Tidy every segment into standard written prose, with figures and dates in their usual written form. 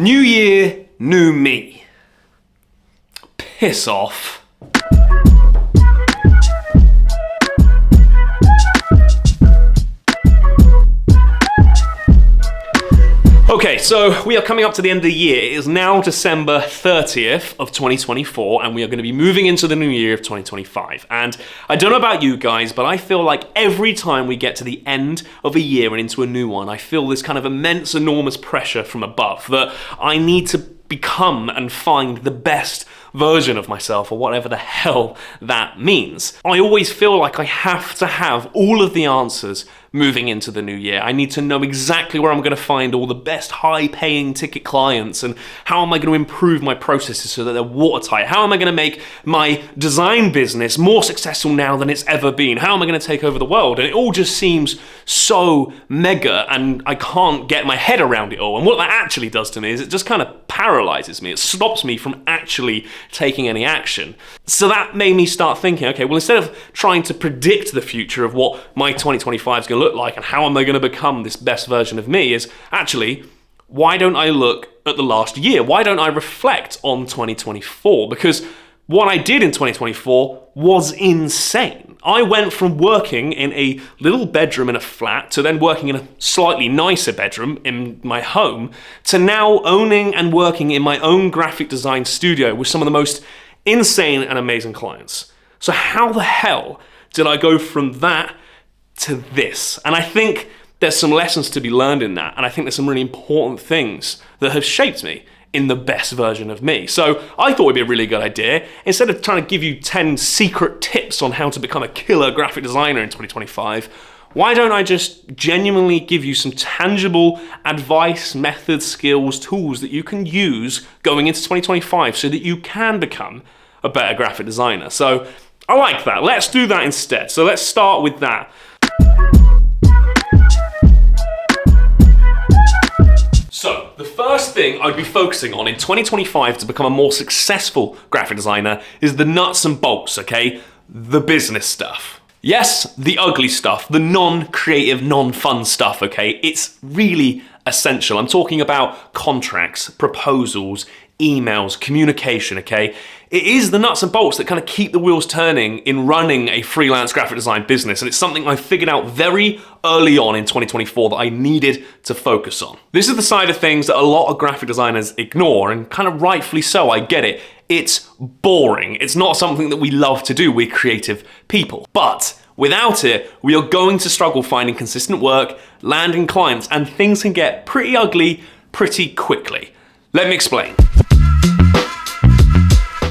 New year, new me. Piss off. Okay, so we are coming up to the end of the year. It is now December 30th of 2024, and we are going to be moving into the new year of 2025. And I don't know about you guys, but I feel like every time we get to the end of a year and into a new one, I feel this kind of immense, enormous pressure from above that I need to become and find the best version of myself, or whatever the hell that means. I always feel like I have to have all of the answers moving into the new year. I need to know exactly where I'm going to find all the best high-paying ticket clients, and how am I going to improve my processes so that they're watertight? How am I going to make my design business more successful now than it's ever been? How am I going to take over the world? And it all just seems so mega, and I can't get my head around it all. And what that actually does to me is it just kind of paralyzes me. It stops me from actually taking any action. So that made me start thinking, okay, well, instead of trying to predict the future of what my 2025 is going to look like and how am I going to become this best version of me, is actually, why don't I look at the last year? Why don't I reflect on 2024? Because what I did in 2024 was insane. I went from working in a little bedroom in a flat to then working in a slightly nicer bedroom in my home to now owning and working in my own graphic design studio with some of the most insane and amazing clients. So how the hell did I go from that to this? And I think there's some lessons to be learned in that, and I think there's some really important things that have shaped me in the best version of me. So I thought it'd be a really good idea, instead of trying to give you 10 secret tips on how to become a killer graphic designer in 2025, why don't I just genuinely give you some tangible advice, methods, skills, tools that you can use going into 2025 so that you can become a better graphic designer. So I like that. Let's do that instead. So let's start with that. So, the first thing I'd be focusing on in 2025 to become a more successful graphic designer is the nuts and bolts, okay? The business stuff. Yes, the ugly stuff, the non-creative, non-fun stuff, okay? It's really essential. I'm talking about contracts, proposals, emails, communication, okay? It is the nuts and bolts that kind of keep the wheels turning in running a freelance graphic design business, and it's something I figured out very early on in 2024 that I needed to focus on. This is the side of things that a lot of graphic designers ignore, and kind of rightfully so, I get it. It's boring. It's not something that we love to do. We're creative people. But without it, we are going to struggle finding consistent work, landing clients, and things can get pretty ugly pretty quickly. Let me explain.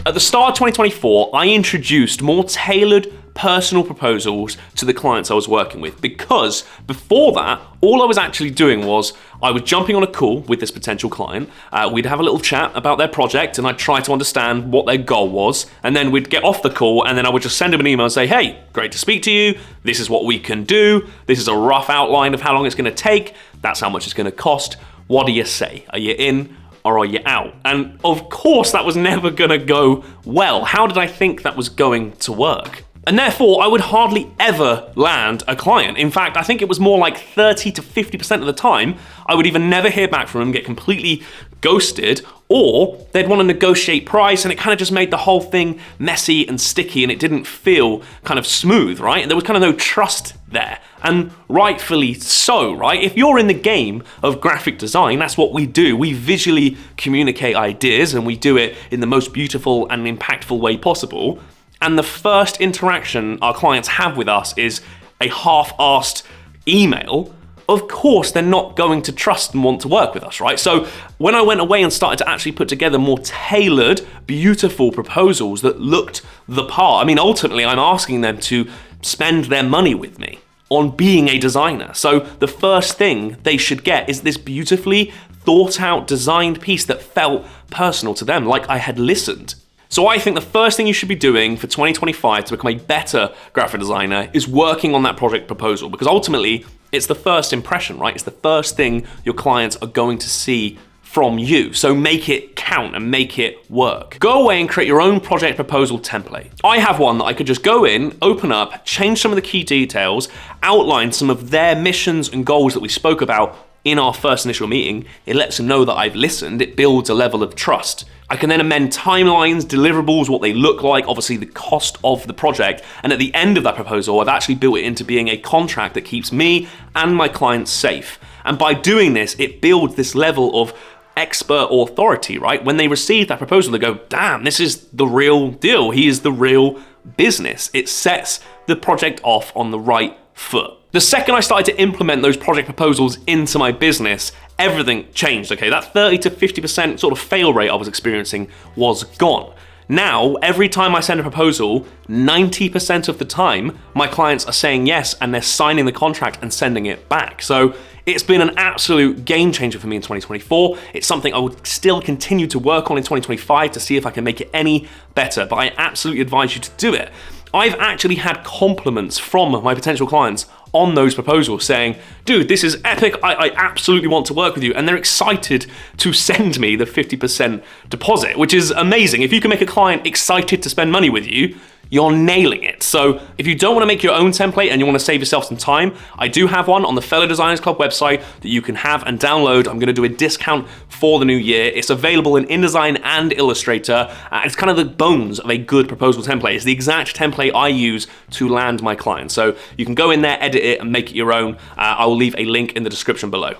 At the start of 2024, I introduced more tailored personal proposals to the clients I was working with, because before that, all I was actually doing was I was jumping on a call with this potential client, we'd have a little chat about their project, and I'd try to understand what their goal was, and then we'd get off the call, and then I would just send them an email and say, hey, great to speak to you, this is what we can do, this is a rough outline of how long it's going to take, that's how much it's going to cost, what do you say? Are you in? Or are you out? And of course that was never gonna go well. How did I think that was going to work? And therefore I would hardly ever land a client. In fact, I think it was more like 30 to 50% of the time I would either never hear back from them, get completely ghosted, or they'd want to negotiate price, and it kind of just made the whole thing messy and sticky, and it didn't feel kind of smooth, right? There was kind of no trust there, and rightfully so, right? If you're in the game of graphic design, that's what we do. We visually communicate ideas, and we do it in the most beautiful and impactful way possible. And the first interaction our clients have with us is a half-assed email. Of course, they're not going to trust and want to work with us, right? So when I went away and started to actually put together more tailored, beautiful proposals that looked the part, I mean, ultimately, I'm asking them to spend their money with me on being a designer. So the first thing they should get is this beautifully thought out, designed piece that felt personal to them, like I had listened. So I think the first thing you should be doing for 2025 to become a better graphic designer is working on that project proposal, because ultimately it's the first impression, right? It's the first thing your clients are going to see from you. So make it count and make it work. Go away and create your own project proposal template. I have one that I could just go in, open up, change some of the key details, outline some of their missions and goals that we spoke about in our first initial meeting, it lets them know that I've listened. It builds a level of trust. I can then amend timelines, deliverables, what they look like, obviously the cost of the project, and at the end of that proposal, I've actually built it into being a contract that keeps me and my clients safe. And by doing this, it builds this level of expert authority, right? When they receive that proposal, they go, damn, this is the real deal. He is the real business. It sets the project off on the right foot. The second I started to implement those project proposals into my business, everything changed, okay? That 30 to 50% sort of fail rate I was experiencing was gone. Now, every time I send a proposal, 90% of the time, my clients are saying yes and they're signing the contract and sending it back. So it's been an absolute game changer for me in 2024. It's something I would still continue to work on in 2025 to see if I can make it any better, but I absolutely advise you to do it. I've actually had compliments from my potential clients on those proposals saying, dude, this is epic, I absolutely want to work with you. And they're excited to send me the 50% deposit, which is amazing. If you can make a client excited to spend money with you, you're nailing it. So if you don't want to make your own template and you want to save yourself some time, I do have one on the Fellow Designers Club website that you can have and download. I'm going to do a discount for the new year. It's available in InDesign and Illustrator. It's kind of the bones of a good proposal template. It's the exact template I use to land my clients. So you can go in there, edit it, and make it your own. I will leave a link in the description below.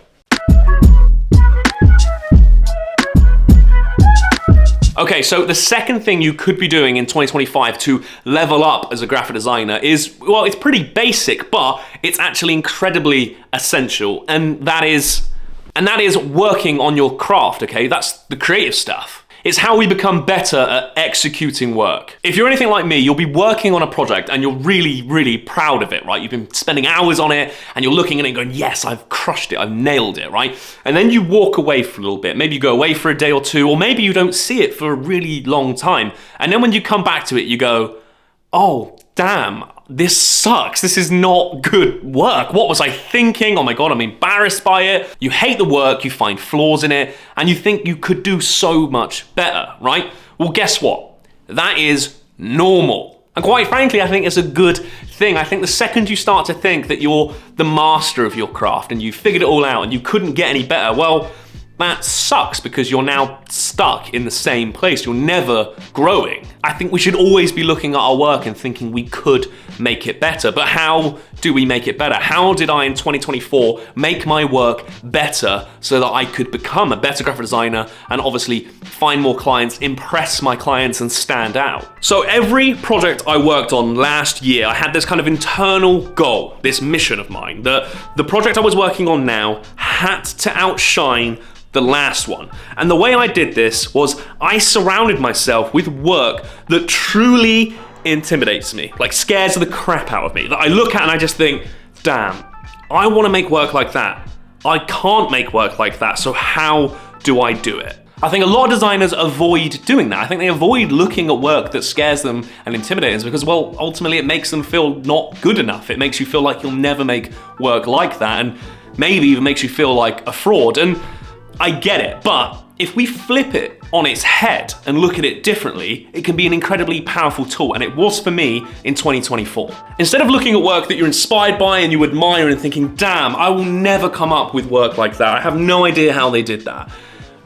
Okay, so the second thing you could be doing in 2025 to level up as a graphic designer is, well, it's pretty basic, but it's actually incredibly essential, and that is working on your craft, okay? That's the creative stuff. It's how we become better at executing work. If you're anything like me, you'll be working on a project and you're really, really proud of it, right? You've been spending hours on it and you're looking at it and going, yes, I've crushed it, I've nailed it, right? And then you walk away for a little bit. Maybe you go away for a day or two, or maybe you don't see it for a really long time. And then when you come back to it, you go, oh, damn, this sucks. This is not good work. What was I thinking? Oh my God, I'm embarrassed by it. You hate the work, you find flaws in it, and you think you could do so much better, right? Well, guess what? That is normal. And quite frankly, I think it's a good thing. I think the second you start to think that you're the master of your craft and you figured it all out and you couldn't get any better, well, that sucks because you're now stuck in the same place. You're never growing. I think we should always be looking at our work and thinking we could make it better. But how do we make it better? How did I in 2024 make my work better so that I could become a better graphic designer and obviously find more clients, impress my clients, and stand out? So every project I worked on last year, I had this kind of internal goal, this mission of mine, that the project I was working on now had to outshine the last one. And the way I did this was I surrounded myself with work that truly intimidates me, like scares the crap out of me, that I look at and I just think, damn, I want to make work like that. I can't make work like that, so how do I do it? I think a lot of designers avoid doing that. I think they avoid looking at work that scares them and intimidates them because, well, ultimately it makes them feel not good enough. It makes you feel like you'll never make work like that, and maybe even makes you feel like a fraud. And I get it, but if we flip it on its head and look at it differently, it can be an incredibly powerful tool, and it was for me in 2024. Instead of looking at work that you're inspired by and you admire and thinking, damn, I will never come up with work like that, I have no idea how they did that.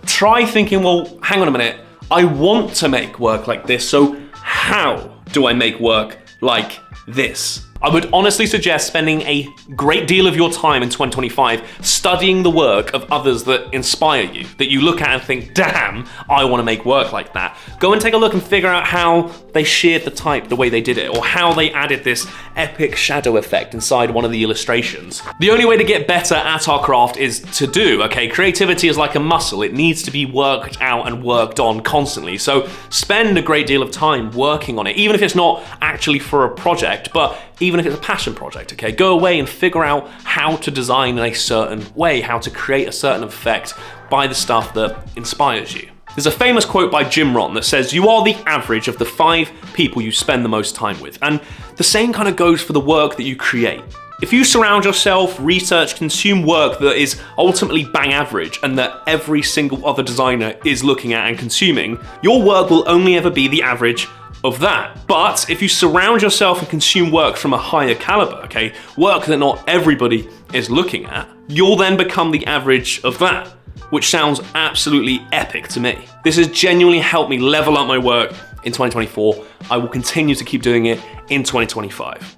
Try thinking, well, hang on a minute, I want to make work like this, so how do I make work like this? I would honestly suggest spending a great deal of your time in 2025 studying the work of others that inspire you, that you look at and think, damn, I want to make work like that. Go and take a look and figure out how they sheared the type the way they did it, or how they added this epic shadow effect inside one of the illustrations. The only way to get better at our craft is to do, okay? Creativity is like a muscle. It needs to be worked out and worked on constantly. So spend a great deal of time working on it, even if it's not actually for a project, but even if it's a passion project, okay? Go away and figure out how to design in a certain way, how to create a certain effect by the stuff that inspires you. There's a famous quote by Jim Rohn that says, you are the average of the 5 people you spend the most time with. And the same kind of goes for the work that you create. If you surround yourself, research, consume work that is ultimately bang average and that every single other designer is looking at and consuming, your work will only ever be the average of that. But if you surround yourself and consume work from a higher caliber, okay, work that not everybody is looking at, you'll then become the average of that, which sounds absolutely epic to me. This has genuinely helped me level up my work in 2024. I will continue to keep doing it in 2025.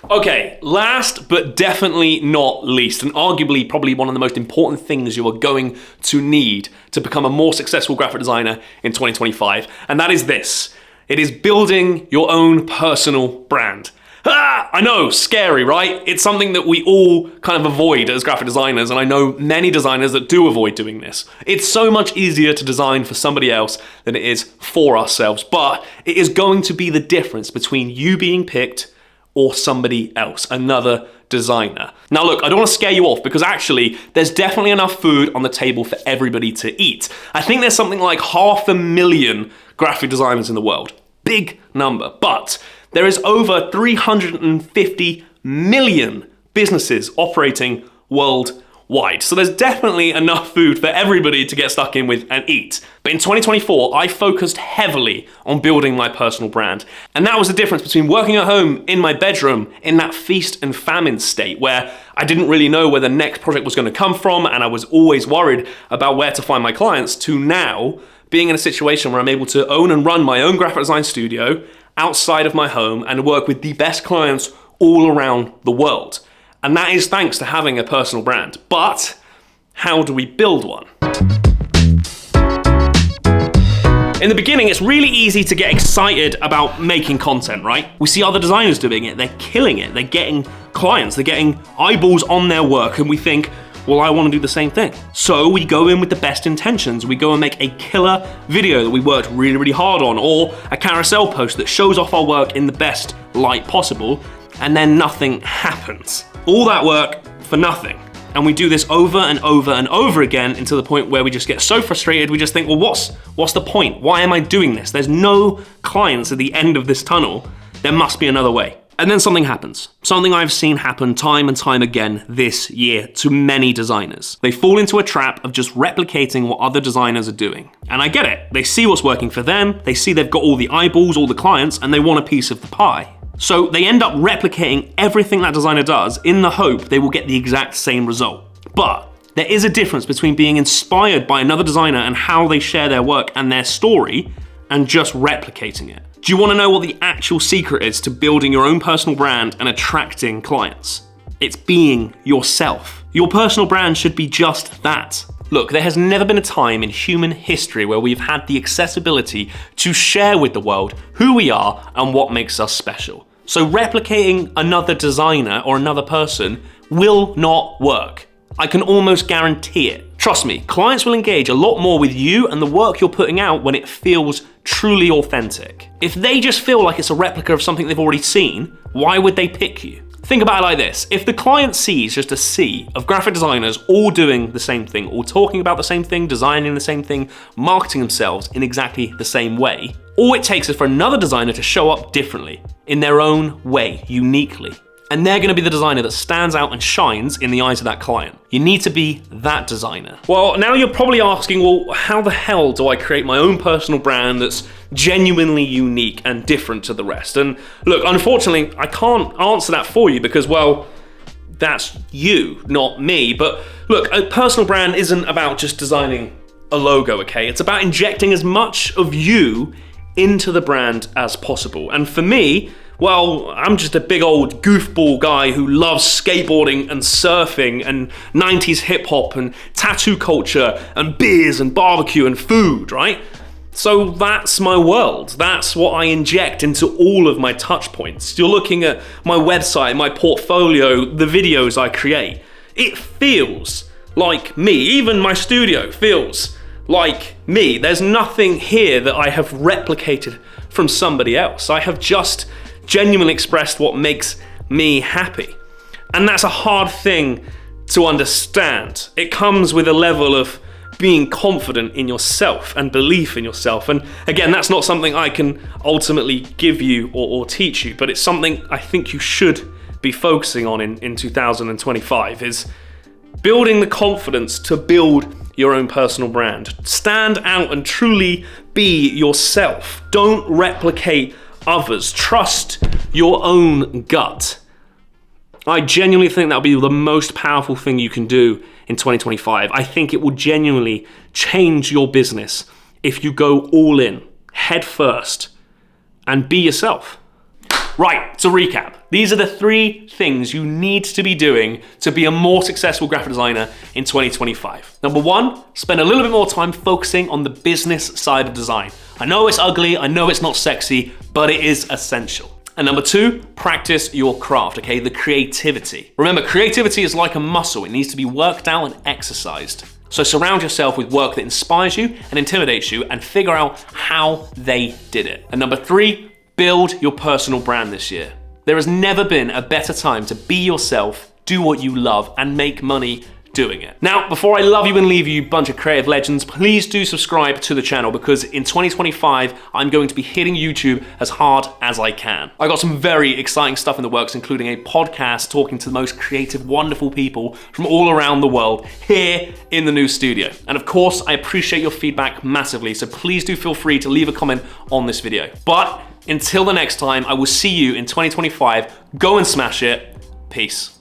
Okay, last but definitely not least, and arguably probably one of the most important things you are going to need to become a more successful graphic designer in 2025, and that is this. It is building your own personal brand. I know, scary, right? It's something that we all kind of avoid as graphic designers, and I know many designers that do avoid doing this. It's so much easier to design for somebody else than it is for ourselves, but it is going to be the difference between you being picked or somebody else, another designer. Now look, I don't want to scare you off because actually there's definitely enough food on the table for everybody to eat. I think there's something like 500,000 graphic designers in the world. Big number, but there is over 350 million businesses operating worldwide. So there's definitely enough food for everybody to get stuck in with and eat. But in 2024, I focused heavily on building my personal brand. And that was the difference between working at home in my bedroom in that feast and famine state where I didn't really know where the next project was going to come from and I was always worried about where to find my clients, to now being in a situation where I'm able to own and run my own graphic design studio outside of my home and work with the best clients all around the world. And that is thanks to having a personal brand. But how do we build one? In the beginning, it's really easy to get excited about making content, right? We see other designers doing it, they're killing it, they're getting clients, they're getting eyeballs on their work, and we think, well, I want to do the same thing. So we go in with the best intentions. We go and make a killer video that we worked really, really hard on, or a carousel post that shows off our work in the best light possible, and then nothing happens. All that work for nothing. And we do this over and over and over again until the point where we just get so frustrated, we just think, well, what's the point? Why am I doing this? There's no clients at the end of this tunnel. There must be another way. And then something happens. Something I've seen happen time and time again this year to many designers. They fall into a trap of just replicating what other designers are doing. And I get it. They see what's working for them, they see they've got all the eyeballs, all the clients, and they want a piece of the pie. So they end up replicating everything that designer does in the hope they will get the exact same result. But there is a difference between being inspired by another designer and how they share their work and their story and just replicating it. Do you want to know what the actual secret is to building your own personal brand and attracting clients? It's being yourself. Your personal brand should be just that. Look, there has never been a time in human history where we've had the accessibility to share with the world who we are and what makes us special. So replicating another designer or another person will not work. I can almost guarantee it. Trust me, clients will engage a lot more with you and the work you're putting out when it feels truly authentic. If they just feel like it's a replica of something they've already seen, why would they pick you? Think about it like this. If the client sees just a sea of graphic designers all doing the same thing, all talking about the same thing, designing the same thing, marketing themselves in exactly the same way, all it takes is for another designer to show up differently, in their own way, uniquely. And they're gonna be the designer that stands out and shines in the eyes of that client. You need to be that designer. Well, now you're probably asking, well, how the hell do I create my own personal brand that's genuinely unique and different to the rest? And look, unfortunately, I can't answer that for you because, well, that's you, not me. But look, a personal brand isn't about just designing a logo, okay? It's about injecting as much of you into the brand as possible. And for me, well, I'm just a big old goofball guy who loves skateboarding and surfing and 90s hip hop and tattoo culture and beers and barbecue and food, right? So that's my world. That's what I inject into all of my touch points. You're looking at my website, my portfolio, the videos I create. It feels like me. Even my studio feels like me. There's nothing here that I have replicated from somebody else. I have just genuinely expressed what makes me happy. And that's a hard thing to understand. It comes with a level of being confident in yourself and belief in yourself. And again, that's not something I can ultimately give you or teach you, but it's something I think you should be focusing on in 2025, is building the confidence to build your own personal brand. Stand out and truly be yourself. Don't replicate others. Trust your own gut. I genuinely think that'll be the most powerful thing you can do in 2025. I think it will genuinely change your business if you go all in, head first, and be yourself. Right, to recap, these are the 3 things you need to be doing to be a more successful graphic designer in 2025. Number 1, spend a little bit more time focusing on the business side of design. I know it's ugly, I know it's not sexy, but it is essential. And number 2, practice your craft, okay? The creativity. Remember, creativity is like a muscle. It needs to be worked out and exercised. So surround yourself with work that inspires you and intimidates you and figure out how they did it. And number 3, build your personal brand this year. There has never been a better time to be yourself, do what you love, and make money doing it. Now, before I love you and leave you, bunch of creative legends, please do subscribe to the channel because in 2025, I'm going to be hitting YouTube as hard as I can. I got some very exciting stuff in the works, including a podcast talking to the most creative, wonderful people from all around the world here in the new studio. And of course, I appreciate your feedback massively, so please do feel free to leave a comment on this video. But until the next time, I will see you in 2025. Go and smash it. Peace.